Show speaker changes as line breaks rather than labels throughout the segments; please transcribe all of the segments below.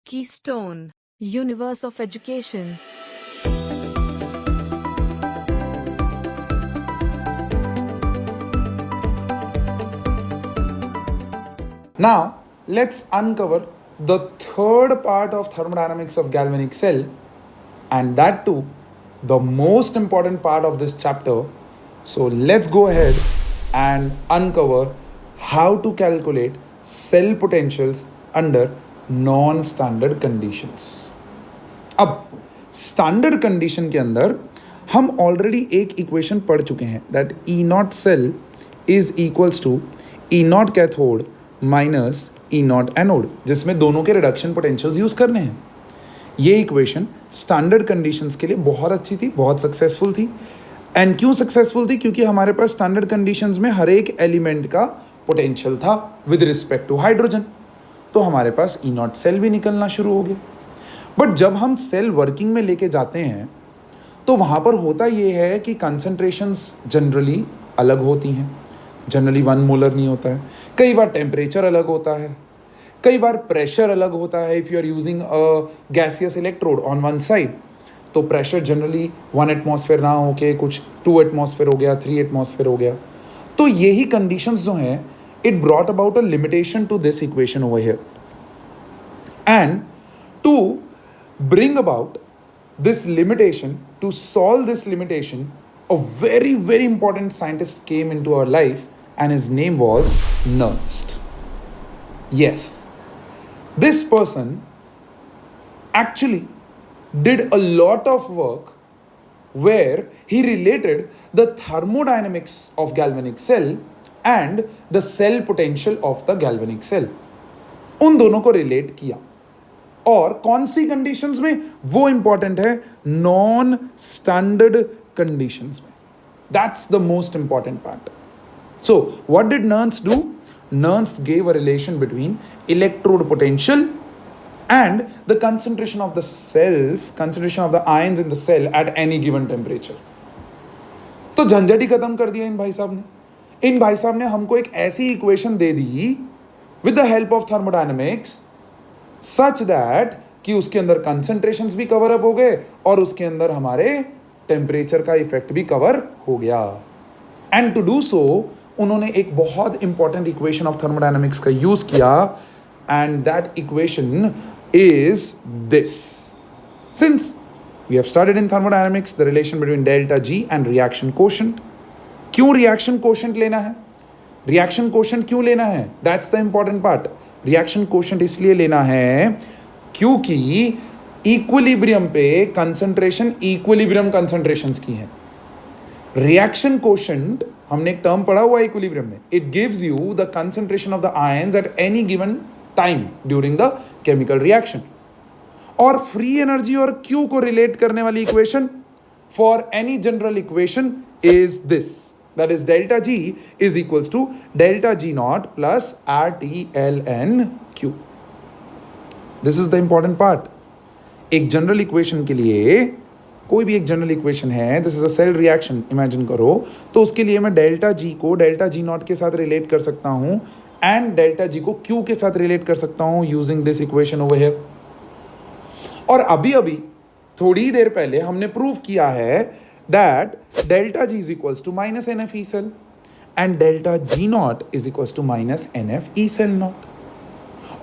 Keystone, Universe of Education.
Now, let's uncover the third part of thermodynamics of galvanic cell, and that too, the most important part of this chapter. So, let's go ahead and uncover how to calculate cell potentials under non-standard conditions. अब standard condition के अंदर हम already एक equation पढ़ चुके हैं that E not cell is equals to E not cathode minus E not anode, जिसमें दोनों के रिडक्शन पोटेंशियल्स यूज करने हैं. ये इक्वेशन स्टैंडर्ड कंडीशंस के लिए बहुत अच्छी थी, बहुत सक्सेसफुल थी. एंड क्यों सक्सेसफुल थी? क्योंकि हमारे पास स्टैंडर्ड कंडीशंस में हर एक एलिमेंट का पोटेंशियल था विद रिस्पेक्ट टू हाइड्रोजन. तो हमारे पास ई नॉट सेल भी निकलना शुरू हो गया. बट जब हम सेल वर्किंग में लेके जाते हैं तो वहाँ पर होता ये है कि कंसंट्रेशंस जनरली अलग होती हैं. जनरली 1 मोलर नहीं होता है. कई बार टेम्परेचर अलग होता है, कई बार प्रेशर अलग होता है. If you are using a gaseous electrode on one side तो प्रेशर जनरली 1 एटमॉस्फेयर ना हो के कुछ 2 एटमॉस्फेयर हो गया, 3 एटमॉस्फेयर हो गया. तो यही कंडीशंस जो हैं, it brought about a limitation to this equation over here. And to bring about this limitation, to solve this limitation, a very, very important scientist came into our life and his name was Nernst. Yes, this person actually did a lot of work where he related the thermodynamics of galvanic cell and the cell potential of the galvanic cell. उन दोनों को relate किया. और कौन सी conditions में? वो important है, non standard conditions में. That's the most important part. So what did Nernst do? Nernst gave a relation between electrode potential and the concentration of the cells, concentration of the ions in the cell at any given temperature. तो झंझट ही खत्म कर दिया इन भाई साहब ने. इन भाई साहब ने हमको एक ऐसी equation they the with the help of thermodynamics such that कि उसके अंदर कंसंट्रेशंस भी कवर अप हो गए और उसके अंदर हमारे टेम्परेचर का इफेक्ट भी कवर हो गया. एंड टू डू सो उन्होंने एक बहुत इंपॉर्टेंट इक्वेशन ऑफ थर्मोडायनेमिक्स का यूज किया, and that equation is this. Since we have studied in thermodynamics the relation between delta G and reaction quotient, क्यों reaction quotient लेना है? reaction quotient क्यों लेना है? That's the important part. reaction quotient इसलिए लेना है क्योंकि equilibrium पे concentration equilibrium concentrations की है. reaction quotient हमने एक टर्म पढ़ा हुआ है equilibrium में. it gives you the concentration of the ions at any given time during the chemical reaction. और फ्री एनर्जी और क्यू को रिलेट करने वाली equation for any general equation is this, that is delta G is equals to delta G naught plus R T L N Q. This is the important part. एक general equation के लिए, कोई भी एक general equation है, this is a cell reaction imagine करो, तो उसके लिए मैं डेल्टा जी को डेल्टा जी नॉट के साथ रिलेट कर सकता हूं एंड डेल्टा जी को क्यू के साथ रिलेट कर सकता हूं using this equation over here. और अभी अभी थोड़ी देर पहले हमने प्रूव किया है that delta G is equals to minus N F E cell and delta G naught is equals to minus N F E cell naught.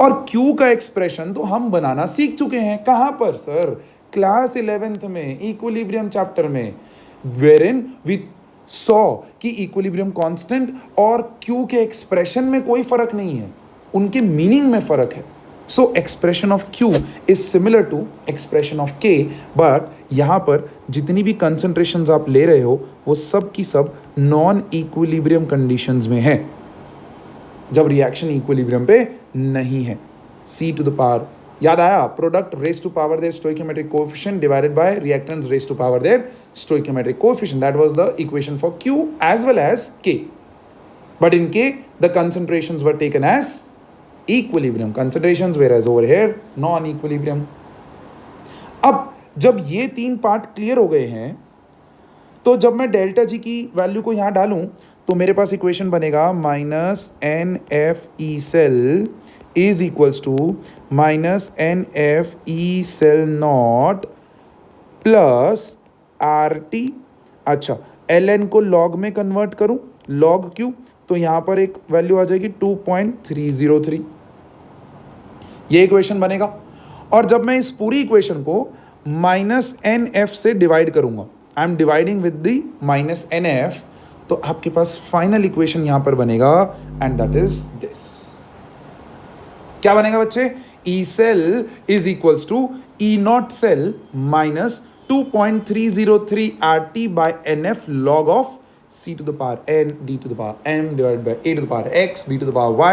और क्यू का एक्सप्रेशन तो हम बनाना सीख चुके हैं. कहां पर सर? क्लास 11th में इक्विलिब्रियम चैप्टर में, वेयरइन वी सॉ कि इक्विलिब्रियम कांस्टेंट और क्यू के एक्सप्रेशन में कोई फर्क नहीं है, उनके मीनिंग में फर्क है. So expression of Q is similar to expression of K, but यहां पर जितनी भी कंसंट्रेशंस आप ले रहे हो वो सब की सब नॉन इक्विलिब्रियम कंडीशंस में है, जब रिएक्शन इक्विलिब्रियम पे नहीं है. सी टू द पावर, याद आया? Product raise to power their stoichiometric coefficient divided by reactants raise to power their stoichiometric coefficient. That was the equation for Q as well as K. But in K the concentrations were taken as equilibrium concentrations, whereas over here non-equilibrium. अब जब ये तीन part clear हो गए हैं तो जब मैं डेल्टा जी की वैल्यू को यहाँ डालूं तो मेरे पास इक्वेशन बनेगा minus N F E cell is equals to minus N F E cell naught plus R T. अच्छा, एल एन को लॉग में कन्वर्ट करूं, लॉग क्यू, तो यहां पर एक वैल्यू आ जाएगी 2.303। ये इक्वेशन बनेगा। और जब मैं इस पूरी इक्वेशन को माइनस एन एफ से डिवाइड करूंगा, I am dividing with the minus N F, तो आपके पास फाइनल इक्वेशन यहां पर बनेगा एंड दैट इज दिस। क्या बनेगा बच्चे? E cell is equals to E not cell minus 2.303 RT by NF log of C to the power N D to the power M divided by A to the power X B to the power Y.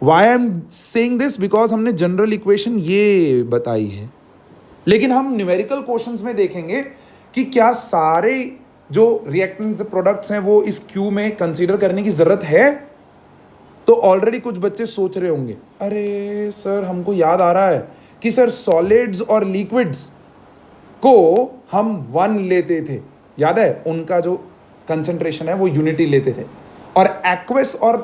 Why I am saying this? Because हमने general equation ये बताई है, लेकिन हम numerical questions में देखेंगे कि क्या सारे जो रिएक्टेंट्स प्रोडक्ट्स हैं वो इस क्यू में कंसीडर करने की जरूरत है। तो ऑलरेडी कुछ बच्चे सोच रहे होंगे, अरे सर हमको याद आ रहा है कि सर सॉलिड्स और लिक्विड्स को हम 1 लेते थे, याद है? उनका जो कंसंट्रेशन है वो यूनिटी लेते थे, और एक्वस और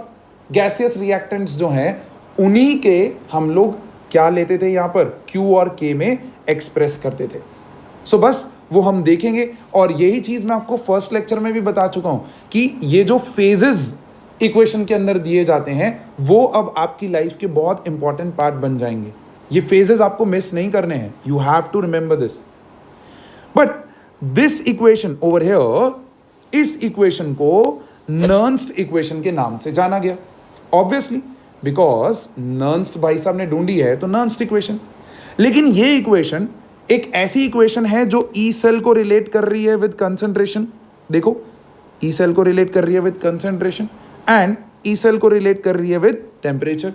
गैसियस रिएक्टेंट्स जो हैं उन्हीं के हम लोग क्या लेते थे, यहां पर Q और K में एक्सप्रेस करते थे। सो बस वो हम देखेंगे, और यही चीज मैं आपको फर्स्ट लेक्चर में भी बता चुका हूं कि ये जो फेजेस इक्वेशन के अंदर दिए जाते हैं वो अब आपकी लाइफ के बहुत इंपॉर्टेंट पार्ट बन जाएंगे। ये फेजेस आपको मिस नहीं करने हैं, you have to remember this. But this equation over here, इस इक्वेशन को नर्न्स्ट इक्वेशन के नाम से जाना गया, ऑब्वियसली बिकॉज नर्न्स्ट भाई साहब ने ढूंढी है तो नर्न्स्ट इक्वेशन। लेकिन ये इक्वेशन एक ऐसी इक्वेशन है जो ई सेल को रिलेट कर रही है विद कंसंट्रेशन। देखो, ई सेल को रिलेट कर रही है with concentration and E cell को रिलेट कर रही है विद टेम्परेचर।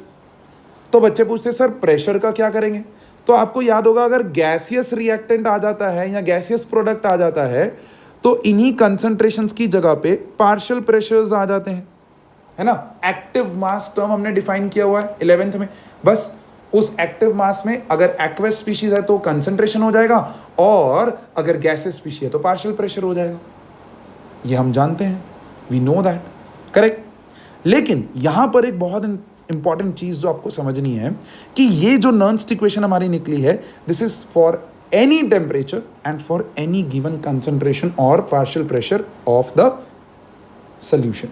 तो बच्चे पूछते हैं सर प्रेशर का क्या करेंगे? तो आपको याद होगा, अगर गैसियस रिएक्टेंट आ जाता है या गैसियस प्रोडक्ट आ जाता है तो इन्हीं कंसंट्रेशंस की जगह पे पार्शियल प्रेशर्स आ जाते हैं, है ना। एक्टिव मास टर्म हमने डिफाइन किया हुआ है 11th में। बस उस एक्टिव मास में अगर एक्वस स्पीशीज है तो कंसंट्रेशन हो जाएगा, और अगर गैसियस स्पीशीज है तो पार्शियल प्रेशर हो जाएगा। ये हम जानते हैं, वी नो दैट, करेक्ट। लेकिन यहां पर एक बहुत इंपॉर्टेंट चीज जो आपको समझनी है कि ये जो नर्न्स्ट इक्वेशन हमारी निकली है, this is for any temperature and for any given concentration और partial pressure of the solution.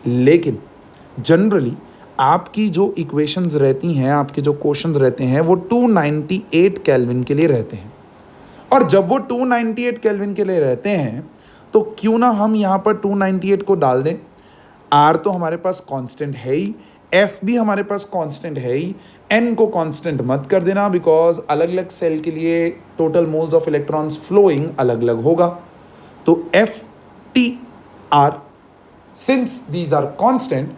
लेकिन जनरली आपकी जो इक्वेशंस रहती हैं, आपके जो क्वेश्चंस रहते हैं, वो 298 केल्विन के लिए रहते हैं। और जब वो 298 केल्विन के लिए रहते हैं तो क्यों ना हम यहाँ पर 298 को डाल दें। R तो हमारे पास कांस्टेंट है ही, F भी हमारे पास कांस्टेंट है ही, N को कांस्टेंट मत कर देना बिकॉज अलग अलग सेल के लिए total moles of electrons flowing अलग अलग होगा। तो F T R since these are constant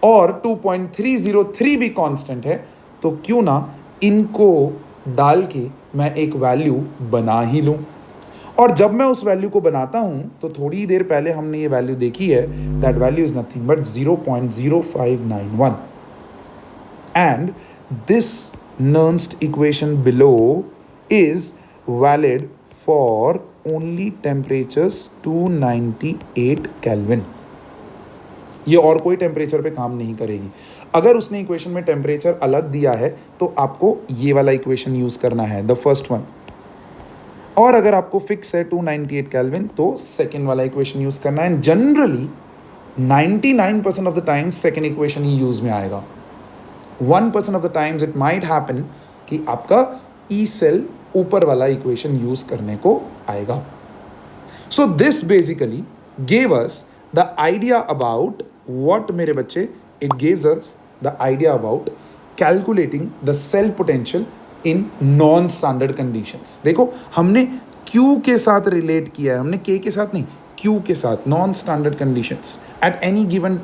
और 2.303 भी कांस्टेंट है, तो क्यों ना इनको डाल के मैं एक वैल्यू बना ही लूं। और जब मैं उस वैल्यू को बनाता हूं तो थोड़ी देर पहले हमने ये वैल्यू देखी है, that value is nothing but 0.0591 and this Nernst equation below is valid for only temperatures 298 kelvin. ये और कोई टेम्परेचर पे काम नहीं करेगी। अगर उसने इक्वेशन में टेम्परेचर अलग दिया है तो आपको ये वाला इक्वेशन यूज करना है, द फर्स्ट वन। और अगर आपको फिक्स है 298 केल्विन तो सेकेंड वाला इक्वेशन यूज करना है। Generally 99% of the times second equation he use में आएगा। 1% of the times it might happen कि आपका ई सेल ऊपर वाला इक्वेशन यूज करने को आएगा। So this basically gave us the idea about what, मेरे बच्चे, it gives us the idea about calculating the cell potential in non-standard conditions। देखो हमने Q के साथ रिलेट किया है, हमने K के साथ नहीं, Q के साथ, non-standard conditions at any given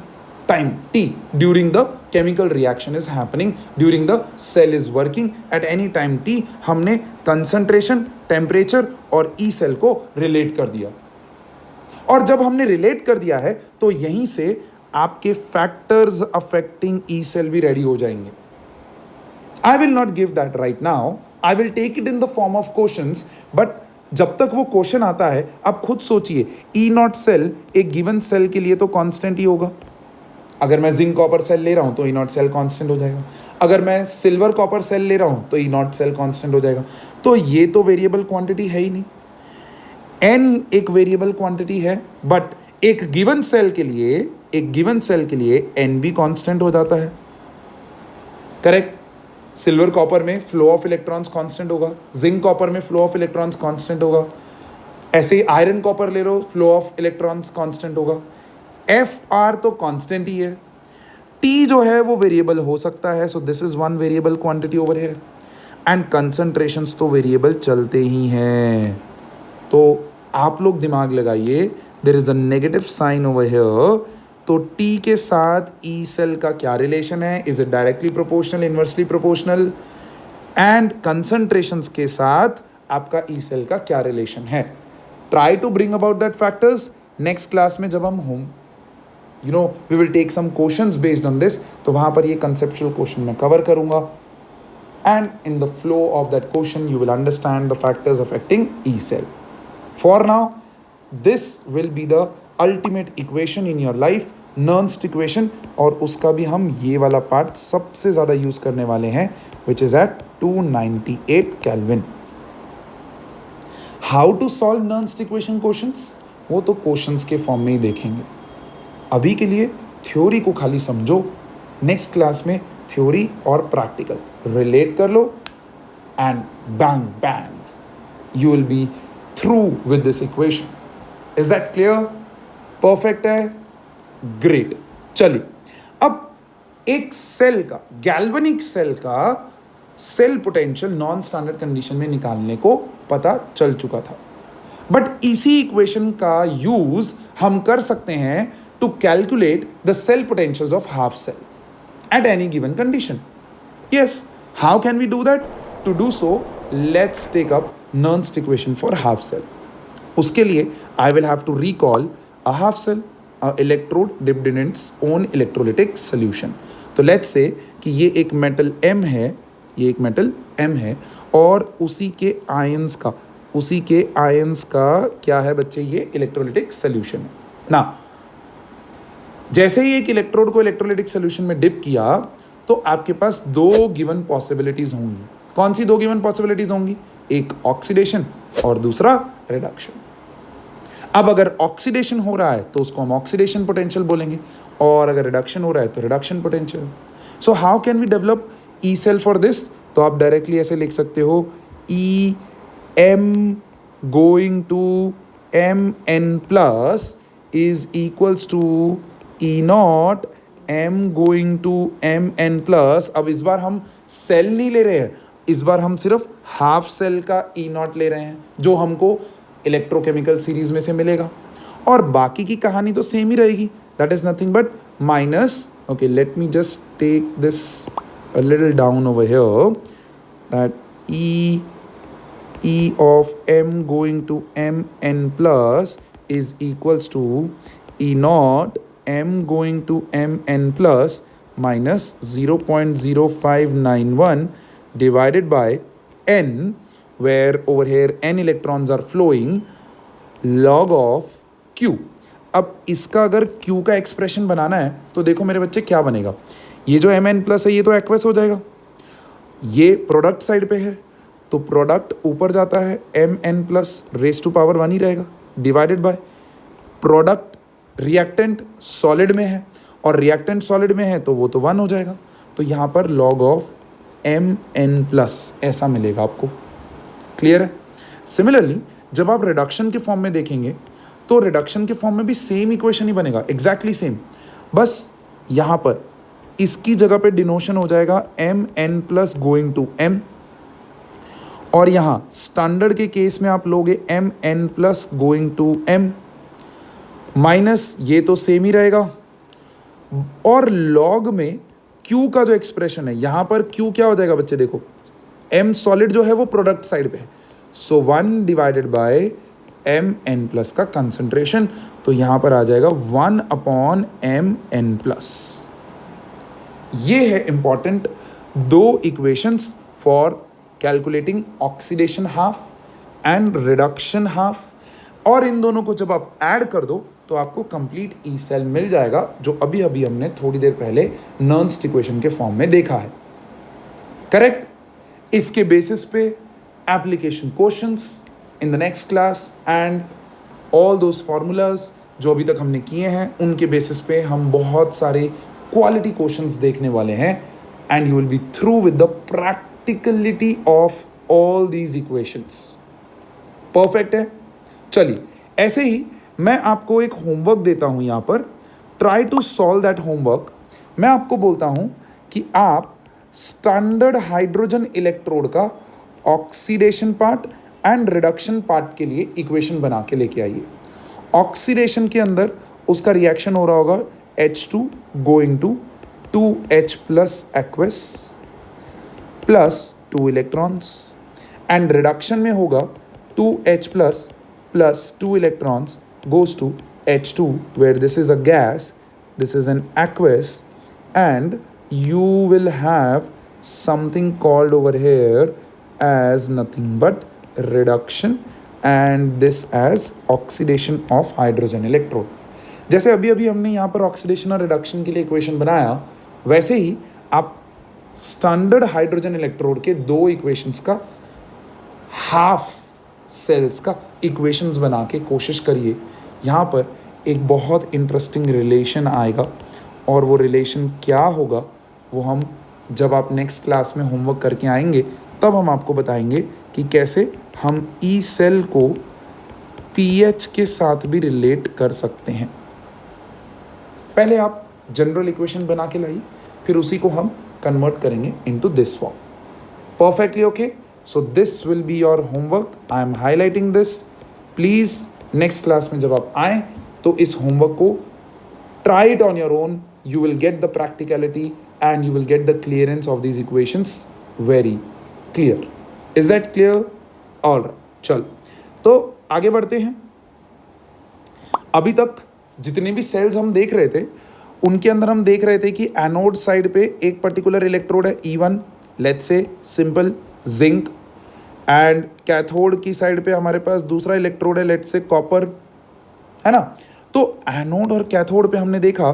time T during the chemical reaction is happening, during the cell is working at any time T, हमने concentration, temperature और E cell को रिलेट कर दिया। और जब हमने रिलेट कर दिया है तो यहीं से आपके फैक्टर्स अफेक्टिंग ई सेल भी रेडी हो जाएंगे। I will not give that right now, I will take it in the form of questions, but जब तक वो क्वेश्चन आता है आप खुद सोचिए, ई नॉट सेल एक गिवन सेल के लिए तो कांस्टेंट ही होगा। अगर मैं जिंक कॉपर सेल ले रहा हूं तो ई नॉट सेल कांस्टेंट हो जाएगा, अगर मैं सिल्वर कॉपर सेल ले रहा हूं तो ई नॉट सेल कांस्टेंट हो जाएगा। तो ये तो वेरिएबल क्वांटिटी है ही नहीं। एन एक वेरिएबल क्वांटिटी है, बट एक गिवन सेल के लिए एन भी कांस्टेंट हो जाता है। करेक्ट। सिल्वर कॉपर में फ्लो ऑफ इलेक्ट्रॉन्स कांस्टेंट होगा, जिंक कॉपर में फ्लो ऑफ इलेक्ट्रॉन्स कांस्टेंट होगा, ऐसे ही आयरन कॉपर ले लो, फ्लो ऑफ इलेक्ट्रॉन्स कांस्टेंट होगा। एफ आर तो कांस्टेंट ही है, टी जो है वो वेरिएबल हो सकता है, so this is one variable quantity over here, and concentrations तो वेरिएबल चलते ही हैं। तो आप लोग दिमाग लगाइए, there is a negative sign over here, तो टी के साथ ई सेल का क्या रिलेशन है, is it directly proportional, inversely proportional, and concentrations के साथ आपका ई सेल का क्या रिलेशन है। Try to bring about that factors. Next class में जब हम we will take some questions based on this, तो वहां पर ये कंसेप्चुअल क्वेश्चन मैं कवर करूंगा, and in the flow of that question you will understand the factors affecting E cell. For now this will be the ultimate equation in your life, Nernst equation, और उसका भी हम ये वाला part सबसे ज़्यादा यूज़ करने वाले हैं, which is at 298 kelvin. How to solve Nernst equation questions, वो तो क्वेश्चंस के फॉर्म में ही देखेंगे। अभी के लिए थ्योरी को खाली समझो, नेक्स्ट क्लास में थ्योरी और प्रैक्टिकल रिलेट कर लो, and bang bang you will be through with this equation. Is that clear? Perfect है, ग्रेट। चलिए, अब एक सेल का, गैल्वेनिक सेल का cell potential non standard condition में निकालने को पता चल चुका था, बट इसी इक्वेशन का यूज हम कर सकते हैं to calculate the cell potentials of half cell at any given condition. Yes, how can we do that? To do so, let's take up Nernst equation for half cell. उसके लिए I will have to recall a half cell, a electrode dipped in its own electrolytic solution. तो let's say कि ये एक metal M है, और उसी के आयंस का क्या है बच्चे, ये इलेक्ट्रोलिटिक सोल्यूशन है ना। जैसे ही एक इलेक्ट्रोड को इलेक्ट्रोलिटिक सोल्यूशन में डिप किया, तो आपके पास दो गिवन पॉसिबिलिटीज होंगी। कौन सी दो गिवन पॉसिबिलिटीज होंगी? एक ऑक्सीडेशन और दूसरा रिडक्शन। अब अगर ऑक्सीडेशन हो रहा है तो उसको हम ऑक्सीडेशन पोटेंशियल बोलेंगे, और अगर रिडक्शन हो रहा है तो reduction potential. So how can we develop E cell for this? तो आप डायरेक्टली ऐसे लिख सकते हो, E M going to M N plus is equals to E naught M going to M N plus. अब इस बार हम सेल नहीं ले रहे हैं, इस बार हम सिर्फ हाफ सेल का ई नॉट ले रहे हैं, जो हमको इलेक्ट्रोकेमिकल सीरीज में से मिलेगा, और बाकी की कहानी तो सेम ही रहेगी, that is nothing but minus, okay let me just take this a little down over here, that E of M going to M N plus is equals to E naught M going to M N plus minus 0.0591 divided by n, where over here n electrons are flowing, log of q। अब इसका अगर q का expression बनाना है तो देखो मेरे बच्चे क्या बनेगा, ये जो mn प्लस है ये तो एक्वस हो जाएगा, ये प्रोडक्ट साइड पे है तो प्रोडक्ट ऊपर जाता है, mn plus raise to power 1 ही रहेगा, divided by product reactant solid में है, और रिएक्टेंट सॉलिड में है तो वो तो 1 हो जाएगा, तो यहाँ पर log ऑफ mn प्लस ऐसा मिलेगा आपको। क्लियर है? सिमिलरली जब आप रिडक्शन के फॉर्म में देखेंगे तो रिडक्शन के फॉर्म में भी सेम इक्वेशन ही बनेगा, एग्जैक्टली सेम, बस यहाँ पर इसकी जगह पे डिनोशन हो जाएगा mn plus going to m, और यहाँ स्टैंडर्ड के केस में आप लोगे mn plus going to m, minus ये तो सेम ही रहेगा, और लॉग में q का जो एक्सप्रेशन है यहाँ पर q क्या हो जाएगा बच्चे, देखो m सॉलिड जो है वो प्रोडक्ट साइड पे है, so 1 divided by M N plus का कंसंट्रेशन, तो यहाँ पर आ जाएगा 1 अपॉन एम एन प्लस। ये है इंपॉर्टेंट दो equations for calculating oxidation half and reduction half, और इन दोनों को जब आप ऐड कर दो तो आपको कंप्लीट ई सेल मिल जाएगा, जो अभी अभी हमने थोड़ी देर पहले नर्न्स्ट इक्वेशन के फॉर्म में देखा है। करेक्ट। इसके बेसिस पे application questions in the next class and all those formulas जो अभी तक हमने किए हैं, उनके बेसिस पे हम बहुत सारे क्वालिटी क्वेश्चंस देखने वाले हैं and you will be through with the practicality of all these equations. Perfect है। चलिए, ऐसे ही मैं आपको एक होमवर्क देता हूं यहां पर, try to solve that homework. मैं आपको बोलता हूं कि आप स्टैंडर्ड हाइड्रोजन इलेक्ट्रोड का oxidation part and reduction part के लिए इक्वेशन बना के लेके आइए। ऑक्सीडेशन के अंदर उसका रिएक्शन हो रहा होगा H2 going to 2H plus aqueous plus 2 electrons, and reduction में होगा 2H plus 2 electrons goes to H2 where this is a gas, this is an aqueous, and you will have something called over here as nothing but reduction and this as oxidation of hydrogen electrode. जैसे अभी अभी हमने यहाँ पर oxidation और reduction के लिए equation बनाया, वैसे ही आप स्टैंडर्ड हाइड्रोजन इलेक्ट्रोड के दो इक्वेशंस का हाफ सेल्स का इक्वेशंस बना के कोशिश करिए। यहाँ पर एक बहुत इंटरेस्टिंग रिलेशन आएगा, और वो रिलेशन क्या होगा वो हम जब आप नेक्स्ट क्लास में होमवर्क करके आएंगे तब हम आपको बताएंगे कि कैसे हम ई सेल को पीएच के साथ भी रिलेट कर सकते हैं। पहले आप जनरल इक्वेशन बना के लाइए, फिर उसी को हम कन्वर्ट करेंगे into this form. Perfectly okay. So this will be your homework. I am highlighting this. Please next class में जब आप आएँ तो इस होमवर्क को try it on your own. You will get the practicality and you will get the clearance of these equations very clear. Is that clear? All right, चल तो आगे बढ़ते हैं। अभी तक जितने भी सेल्स हम देख रहे थे उनके अंदर हम देख रहे थे कि एनोड साइड पे एक पर्टिकुलर इलेक्ट्रोड है E1, let's say simple zinc, and cathode की साइड पे हमारे पास दूसरा इलेक्ट्रोड है, लेट्स से कॉपर, है ना। तो एनोड और कैथोड पे हमने देखा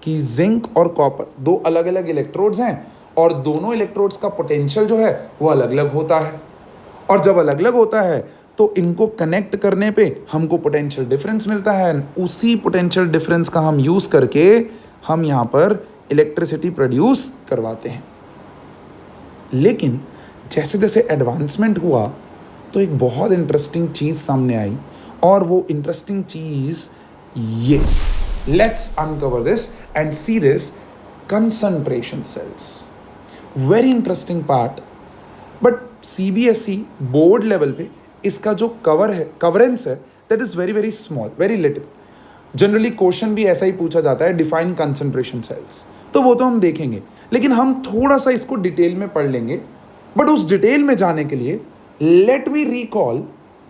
कि जिंक और कॉपर दो अलग अलग इलेक्ट्रोड्स हैं, और दोनों इलेक्ट्रोड्स का पोटेंशियल जो है वो अलग अलग होता है, और जब अलग अलग होता है तो इनको कनेक्ट करने पे हमको पोटेंशियल डिफरेंस मिलता है। उसी पोटेंशियल डिफरेंस का हम यूज़ करके हम यहाँ पर इलेक्ट्रिसिटी प्रोड्यूस करवाते हैं। लेकिन जैसे जैसे एडवांसमेंट हुआ तो एक बहुत इंटरेस्टिंग चीज़ सामने आई, और वो इंटरेस्टिंग चीज़ ये, let's uncover this and see this concentration cells. Very interesting part, but CBSE board level पे इसका जो कवरेंस है that is very very small, very little. Generally question भी ऐसा ही पूछा जाता है, डिफाइन कंसंट्रेशन सेल्स, तो वो तो हम देखेंगे, लेकिन हम थोड़ा सा इसको डिटेल में पढ़ लेंगे। बट उस डिटेल में जाने के लिए let me recall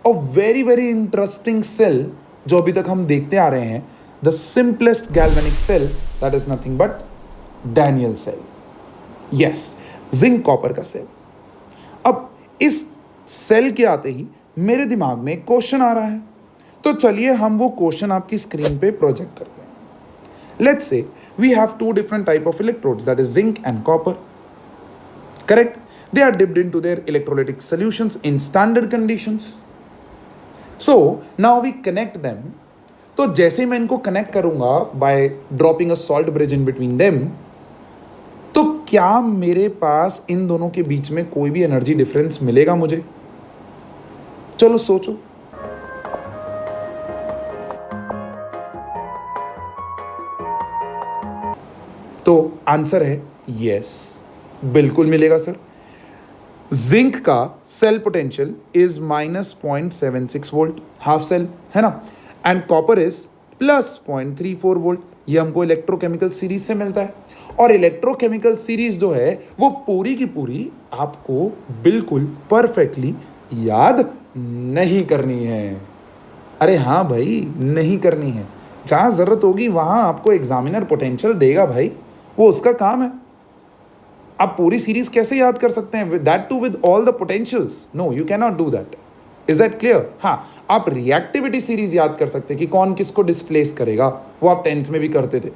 a very very interesting cell जो अभी तक हम देखते आ रहे हैं, the simplest galvanic cell, that is nothing but Daniell cell. Yes, zinc copper का सेल। अब इस सेल के आते ही मेरे दिमाग में एक क्वेश्चन आ रहा है, तो चलिए हम वो क्वेश्चन आपकी स्क्रीन पे प्रोजेक्ट करते हैं। Let's say we have two different type of electrodes, that is zinc and copper. Correct? They are dipped into their electrolytic solutions in standard conditions. So now we connect them. तो जैसे मैं इनको connect करूंगा by dropping a salt bridge in between them, तो क्या मेरे पास इन दोनों के बीच में कोई भी एनर्जी डिफरेंस मिलेगा मुझे? चलो सोचो। तो आंसर है यस, बिल्कुल मिलेगा सर। जिंक का cell potential is -0.76 volt, half cell, है ना, एंड कॉपर इज +0.34 वोल्ट। ये हमको इलेक्ट्रोकेमिकल सीरीज से मिलता है, और इलेक्ट्रोकेमिकल सीरीज जो है वो पूरी की पूरी आपको बिल्कुल परफेक्टली याद नहीं करनी है। अरे हाँ भाई, नहीं करनी है। जहाँ ज़रूरत होगी वहाँ आपको एग्जामिनर पोटेंशियल देगा भाई, वो उसका काम है। आप पूरी सीरीज कैसे याद कर सकते हैं, that too with all the potentials? No, you can not do that. Is that clear? हाँ, आप रिएक्टिविटी सीरीज याद कर सकते हैं कि कौन किसको डिस्प्लेस करेगा, वो आप 10th में भी करते थे,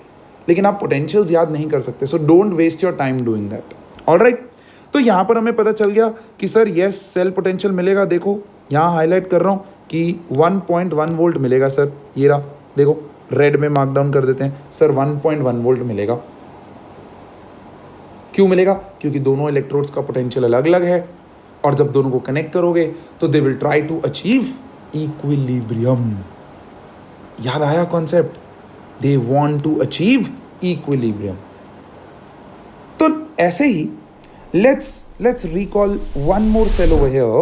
लेकिन आप पोटेंशियल्स याद नहीं कर सकते. So don't waste your time doing that. Alright, तो यहाँ पर हमें पता चल गया कि सर यस सेल पोटेंशियल मिलेगा. देखो यहाँ हाईलाइट कर रहा हूँ कि 1.1 वोल्ट मिलेगा सर. ये रहा, देखो रेड में मार्क डाउन कर देते हैं. सर 1.1 वोल्ट मिलेगा. क्यों मिलेगा? क्योंकि दोनों इलेक्ट्रोड्स का पोटेंशियल अलग अलग है, और जब दोनों को कनेक्ट करोगे तो they will try to achieve equilibrium. याद आया concept? They want to achieve equilibrium. तो ऐसे ही let's recall one more cell over here.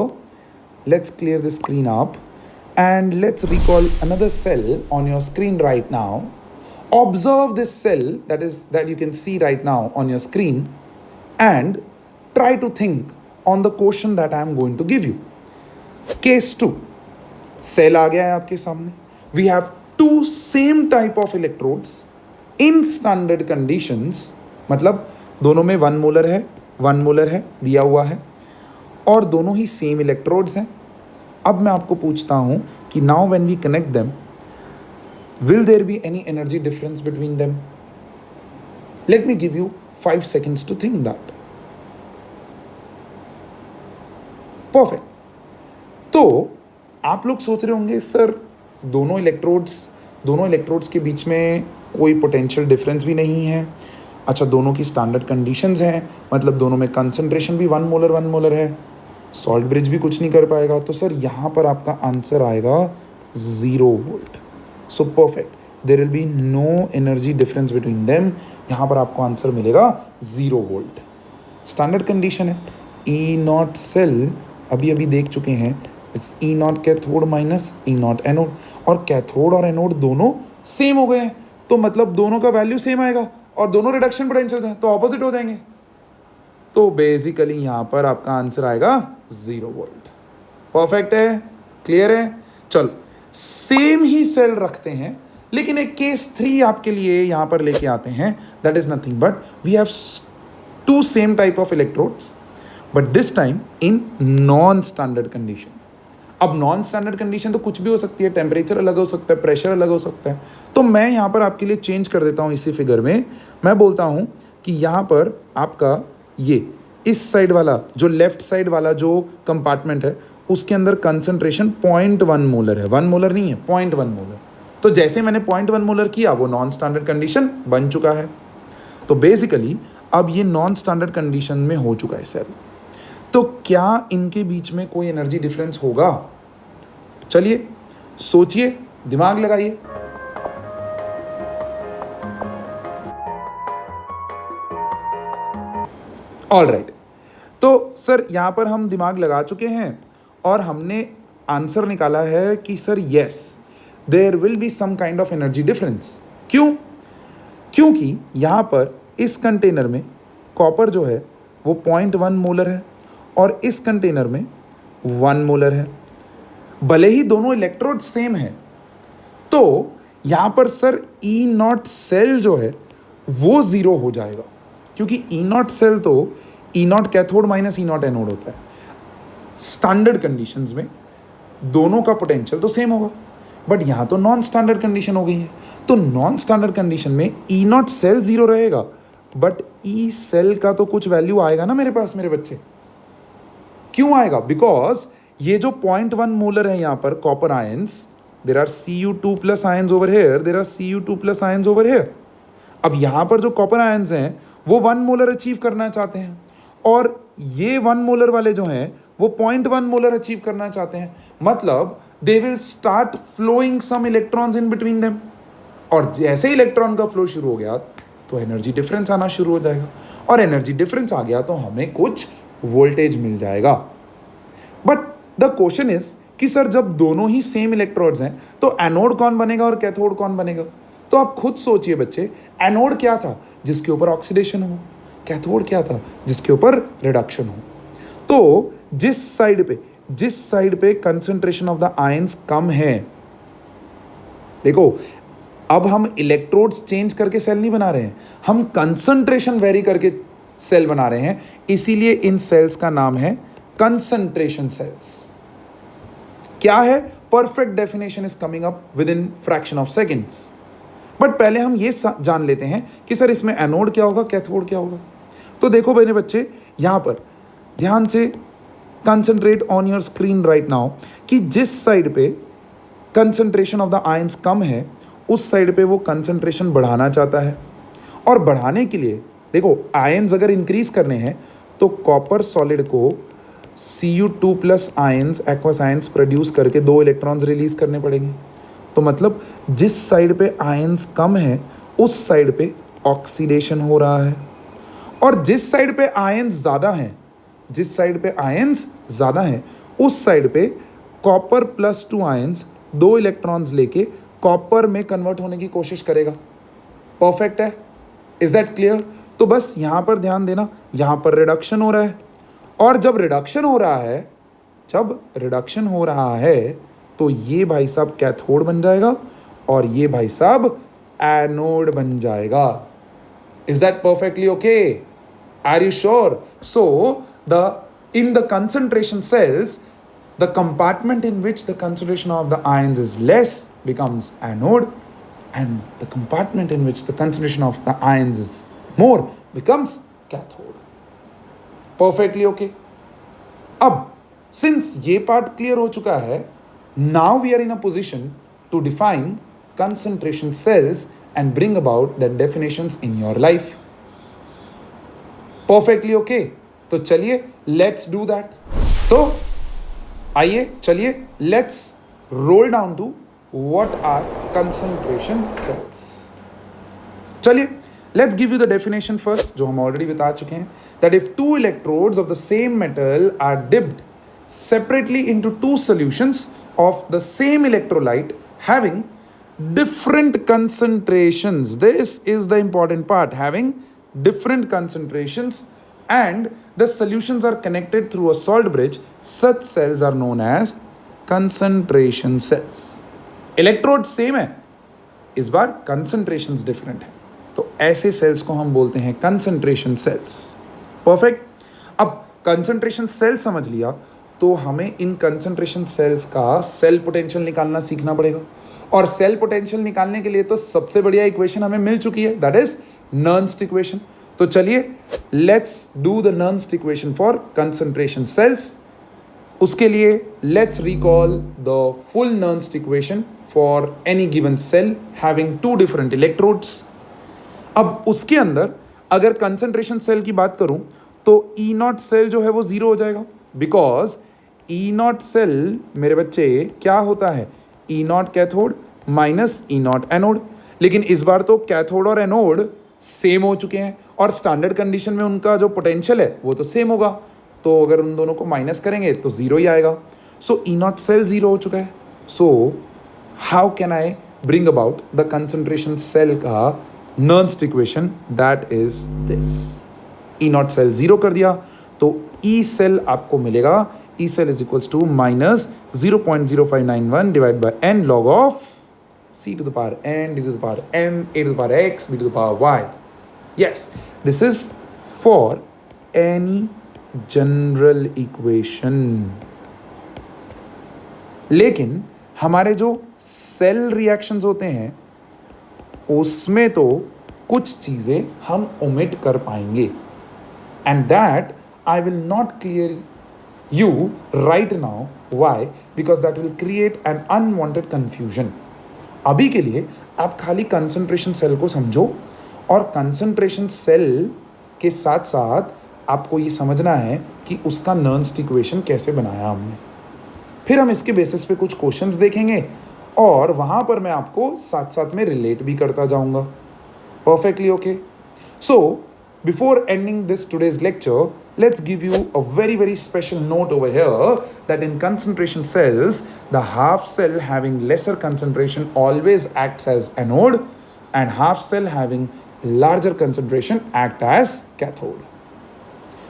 Let's clear the screen up and let's recall another cell on your screen right now. Observe this cell that you can see right now on your screen and try to think on the question that I am going to give you. Case 2. Cell आ गया है आपके सामने. We have two same type of electrodes in standard conditions. मतलब दोनों में 1 molar है, 1 molar है दिया हुआ है, और दोनों ही सेम इलेक्ट्रोड्स हैं. अब मैं आपको पूछता हूं कि now when we connect them will there be any energy difference between them? Let me give you 5 seconds to think that. Perfect. तो आप लोग सोच रहे होंगे सर दोनों इलेक्ट्रोड्स के बीच में कोई पोटेंशियल डिफरेंस भी नहीं है. अच्छा, दोनों की स्टैंडर्ड कंडीशंस हैं, मतलब दोनों में कंसंट्रेशन भी 1 मोलर है, सॉल्ट ब्रिज भी कुछ नहीं कर पाएगा. तो सर यहाँ पर आपका आंसर आएगा 0 volt. So perfect, there will be no energy difference between them. यहाँ पर आपको आंसर मिलेगा 0 वोल्ट. स्टैंडर्ड कंडीशन है. ई नॉट सेल अभी देख चुके हैं, it's E not cathode minus E not anode, और कैथोड और एनोड दोनों सेम हो गए हैं, तो मतलब दोनों का वैल्यू सेम आएगा, और दोनों रिडक्शन पोटेंशियल्स हैं तो ऑपोजिट हो जाएंगे. तो बेसिकली यहां पर आपका आंसर आएगा 0 वोल्ट. परफेक्ट है, क्लियर है. चलो सेम ही सेल रखते हैं, लेकिन एक केस 3 आपके लिए यहां पर लेके आते हैं. That is nothing but we have 2 same type of electrodes, but this time in non standard condition. अब नॉन स्टैंडर्ड कंडीशन तो कुछ भी हो सकती है, टेम्परेचर अलग हो सकता है, प्रेशर अलग हो सकता है. तो मैं यहाँ पर आपके लिए चेंज कर देता हूँ. इसी फिगर में मैं बोलता हूँ कि यहाँ पर आपका ये इस साइड वाला जो लेफ्ट साइड वाला जो कंपार्टमेंट है उसके अंदर कंसंट्रेशन 0.1 मोलर है. 1 मोलर नहीं है, 0.1 मोलर. तो जैसे मैंने 0.1 मोलर किया वो नॉन स्टैंडर्ड कंडीशन बन चुका है. तो बेसिकली अब ये नॉन स्टैंडर्ड कंडीशन में हो चुका है सेल. तो क्या इनके बीच में कोई एनर्जी डिफरेंस होगा? चलिए सोचिए, दिमाग लगाइए. ऑलराइट, तो सर यहां पर हम दिमाग लगा चुके हैं और हमने आंसर निकाला है कि sir yes there will be some kind of energy difference. क्यों? क्योंकि यहां पर इस कंटेनर में कॉपर जो है वो 0.1 मोलर है और इस कंटेनर में 1 मोलर है. भले ही दोनों इलेक्ट्रोड सेम है, तो यहां पर सर ई नॉट सेल जो है वो 0 हो जाएगा, क्योंकि ई नॉट सेल तो E not cathode minus E not anode होता है. स्टैंडर्ड कंडीशंस में दोनों का पोटेंशियल तो सेम होगा, बट यहां तो नॉन स्टैंडर्ड कंडीशन हो गई है. तो नॉन स्टैंडर्ड कंडीशन में ई नॉट सेल 0 रहेगा, बट ई सेल का तो कुछ वैल्यू आएगा ना मेरे पास, मेरे बच्चे. क्यों आएगा? बिकॉज ये जो 0.1 मोलर है यहाँ पर copper ions, there are Cu2 plus ions over here, there are Cu2 plus ions over here. अब यहाँ पर जो कॉपर आयंस हैं वो 1 मोलर अचीव करना चाहते हैं, और ये 1 मोलर वाले जो हैं वो 0.1 मोलर अचीव करना चाहते हैं. मतलब they will start flowing some electrons in between them, और जैसे इलेक्ट्रॉन का फ्लो शुरू हो गया तो एनर्जी डिफरेंस आना शुरू हो जाएगा, और एनर्जी डिफरेंस आ गया तो हमें कुछ वोल्टेज मिल जाएगा. बट द क्वेश्चन इज कि सर जब दोनों ही सेम इलेक्ट्रोड्स हैं तो एनोड कौन बनेगा और कैथोड कौन बनेगा? तो आप खुद सोचिए बच्चे, एनोड क्या था? जिसके ऊपर ऑक्सीडेशन हो. कैथोड क्या था? जिसके ऊपर रिडक्शन हो. तो जिस साइड पे कंसंट्रेशन ऑफ द आयंस कम है, देखो अब हम इलेक्ट्रोड्स चेंज करके सेल नहीं बना रहे हैं, हम कंसंट्रेशन वेरी करके सेल बना रहे हैं. इसीलिए इन सेल्स का नाम है कंसंट्रेशन सेल्स. क्या है? Perfect definition is coming up within fraction of seconds. But पहले हम ये जान लेते हैं कि सर इसमें एनोड क्या होगा, कैथोड क्या होगा। तो देखो मेरे बच्चे, यहां पर ध्यान से concentrate on your screen right now कि जिस साइड पे कंसंट्रेशन ऑफ द आयंस कम है उस साइड पे वो कंसंट्रेशन बढ़ाना चाहता है। और बढ़ाने के लिए देखो, आयंस अगर इंक्रीज करने हैं तो कॉपर सॉलिड को Cu2 plus ions, aqueous ions produce करके 2 इलेक्ट्रॉन्स रिलीज करने पड़ेंगे। तो मतलब जिस साइड पे आयंस कम है उस साइड पे ऑक्सीडेशन हो रहा है, और जिस साइड पे आयंस ज़्यादा हैं, जिस साइड पे आयंस ज़्यादा हैं उस साइड पे कॉपर प्लस 2 आयंस 2 इलेक्ट्रॉन्स लेके कॉपर में कन्वर्ट होने की कोशिश करेगा। परफेक्ट है? Is that clear? तो बस यहां पर ध्यान देना, यहां पर रिडक्शन हो रहा है, और जब रिडक्शन हो रहा है तो ये भाई साहब कैथोड बन जाएगा और ये भाई साहब एनोड बन जाएगा। Is that perfectly okay? Are you sure? So in the concentration cells, the compartment in which the concentration of the ions is less becomes anode, and the compartment in which the concentration of the ions is more becomes cathode. Perfectly okay? अब since ये part clear हो चुका है, now we are in a position to define concentration cells and bring about the definitions in your life. Perfectly okay? तो चलिए let's do that. तो आइए चलिए let's roll down to what are concentration cells. चलिए let's give you the definition first, जो हम already बता चुके हैं, that if 2 electrodes of the same metal are dipped separately into 2 solutions of the same electrolyte having different concentrations, this is the important part, having different concentrations, and the solutions are connected through a salt bridge, such cells are known as concentration cells. Electrode same है, इस बार concentrations different है, तो ऐसे sales को हम बोलते हैं concentration cells. Perfect. अब concentration cell समझ लिया तो हमें इन concentration cells का सेल पोटेंशियल निकालना सीखना पड़ेगा, और सेल पोटेंशियल निकालने के लिए तो सबसे बढ़िया इक्वेशन हमें मिल चुकी है, दैट इज नर्न्स्ट इक्वेशन। तो चलिए let's do the Nernst equation for concentration cells. उसके लिए let's recall the full Nernst equation for any given cell having 2 different electrodes. अब उसके अंदर अगर कंसंट्रेशन सेल की बात करूं तो ई नॉट सेल जो है वो 0 हो जाएगा, बिकॉज ई नॉट सेल मेरे बच्चे क्या होता है, E not cathode minus E not anode. लेकिन इस बार तो कैथोड और एनोड सेम हो चुके हैं और स्टैंडर्ड कंडीशन में उनका जो पोटेंशियल है वो तो सेम होगा, तो अगर उन दोनों को माइनस करेंगे तो 0 ही आएगा। सो ई नॉट सेल 0 हो चुका है। So how can I bring about the concentration cell का Nernst equation, that is this. E not cell 0 कर दिया तो ई सेल आपको मिलेगा, E cell is equals to minus 0.0591 divided by n log of C to the power n, D to the power m, A to the power x, B to the power y. Yes, this is for any general equation. लेकिन हमारे जो cell reactions होते हैं उसमें तो कुछ चीज़ें हम ओमिट कर पाएंगे, and that I will not clear you right now. Why? Because that will create an unwanted confusion. अभी के लिए आप खाली कंसंट्रेशन सेल को समझो, और कंसंट्रेशन सेल के साथ साथ आपको ये समझना है कि उसका नर्न्स्ट इक्वेशन कैसे बनाया हमने। फिर हम इसके बेसिस पे कुछ क्वेश्चंस देखेंगे और वहाँ पर मैं आपको साथ साथ में रिलेट भी करता जाऊँगा। Perfectly okay? So before ending this today's lecture, let's give you a very special note over here, that in concentration cells the half cell having lesser concentration always acts as anode, and half cell having larger concentration act as cathode.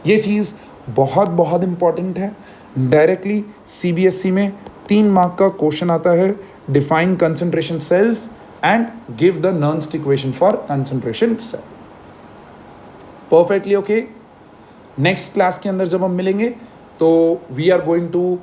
ये चीज़ बहुत important है। Directly CBSE में 3 mark का question आता है, define concentration cells and give the Nernst equation for concentration cell. Perfectly okay? Next class के अंदर जब हम मिलेंगे तो we are going to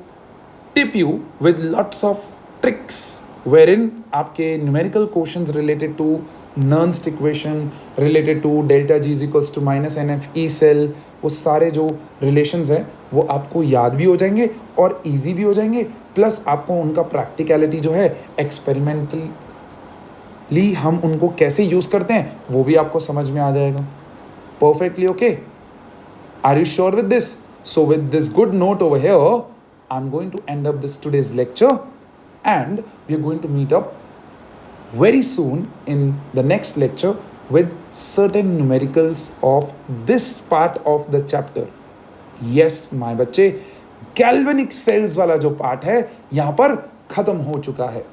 tip you with lots of tricks wherein आपके numerical questions related to Nernst equation, related to delta G is equals to minus NF E cell, वो सारे जो relations हैं वो आपको याद भी हो जाएंगे और easy भी हो जाएंगे, प्लस आपको उनका practicality जो है experimentally हम उनको कैसे यूज़ करते हैं वो भी आपको समझ में आ जाएगा. Perfectly okay? Are you sure with this? So with this good note over here, I'm going to end up this today's lecture, and we are going to meet up very soon in the next lecture with certain numericals of this part of the chapter. Yes, my बच्चे, galvanic cells वाला जो part है यहाँ पर खत्म हो चुका है.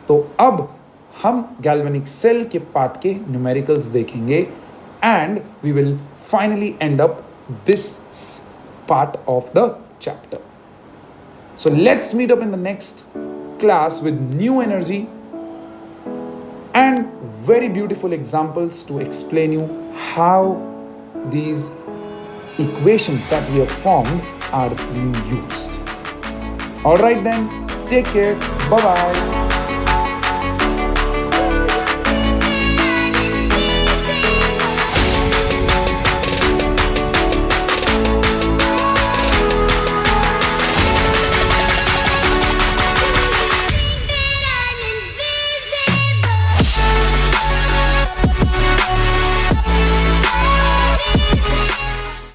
तो अब हम galvanic cell के part के numericals देखेंगे, and we will finally end up this part of the chapter. So let's meet up in the next class with new energy and very beautiful examples to explain you how these equations that we have formed are being used. All right then, take care. Bye-bye.